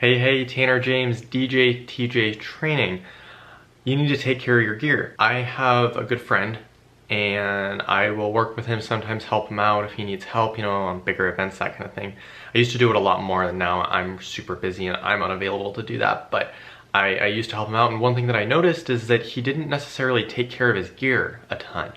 Hey, Tanner James, DJ TJ Training. You need to take care of your gear. I have a good friend and I will work with him sometimes, help him out if he needs help, on bigger events, that kind of thing. I used to do it a lot more, and now I'm super busy and I'm unavailable to do that, but I used to help him out, and one thing that I noticed is that he didn't necessarily take care of his gear a ton.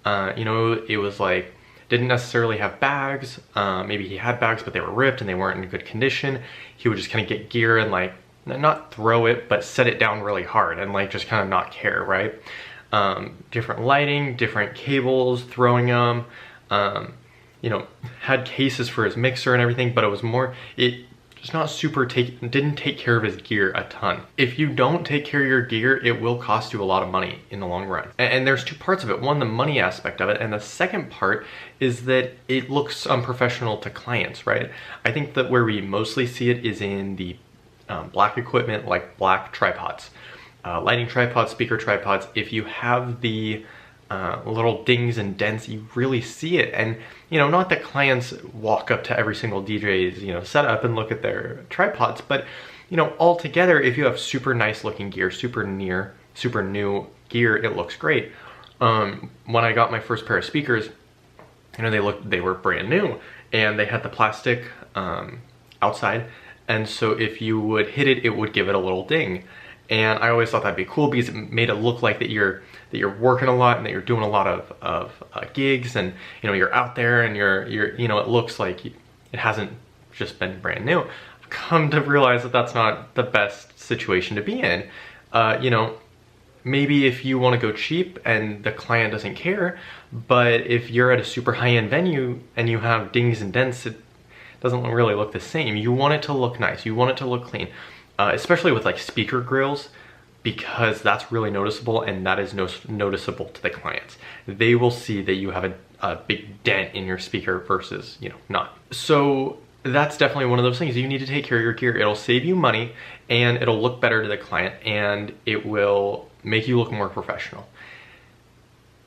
It was like, didn't necessarily have bags. Maybe he had bags, but they were ripped and they weren't in good condition. He would just kind of get gear and like, not throw it, but set it down really hard and like just kind of not care, right? Different lighting, different cables, throwing them, had cases for his mixer and everything, but it was more, it just not super didn't take care of his gear a ton. If you don't take care of your gear, it will cost you a lot of money in the long run. And there's two parts of it. One, the money aspect of it, and the second part is that it looks unprofessional to clients, right? I think that where we mostly see it is in the black equipment, like black tripods, lighting tripods, speaker tripods. If you have the little dings and dents, you really see it. And not that clients walk up to every single DJ's setup and look at their tripods, but altogether, if you have super nice looking gear, super new gear, it looks great. When I got my first pair of speakers, they were brand new and they had the plastic outside, and so if you would hit it, it would give it a little ding. And I always thought that'd be cool because it made it look like that you're working a lot and that you're doing a lot of gigs, and you're out there and you're it looks like it hasn't just been brand new. I've come to realize that that's not the best situation to be in. Maybe if you want to go cheap and the client doesn't care, but if you're at a super high-end venue and you have dings and dents, it doesn't really look the same. You want it to look nice. You want it to look clean. Especially with like speaker grills, because that's really noticeable, and that is noticeable to the clients. They will see that you have a big dent in your speaker versus not. So that's definitely one of those things. You need to take care of your gear. It'll save you money and it'll look better to the client, and it will make you look more professional.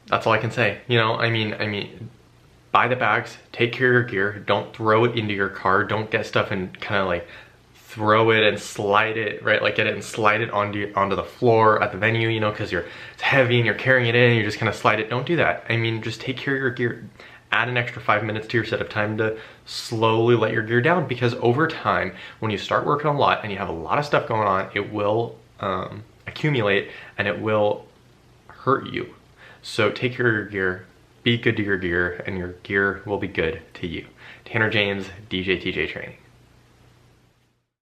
That's all I can say. I mean, buy the bags, take care of your gear, don't throw it into your car, don't get stuff and kind of like throw it and slide it, right? Like get it and slide it onto the floor at the venue, because it's heavy and you're carrying it in and you just kind of slide it. Don't do that. I mean, just take care of your gear. Add an extra 5 minutes to your setup time to slowly let your gear down, because over time, when you start working a lot and you have a lot of stuff going on, it will accumulate and it will hurt you. So take care of your gear, be good to your gear, and your gear will be good to you. Tanner James, DJ TJ Training.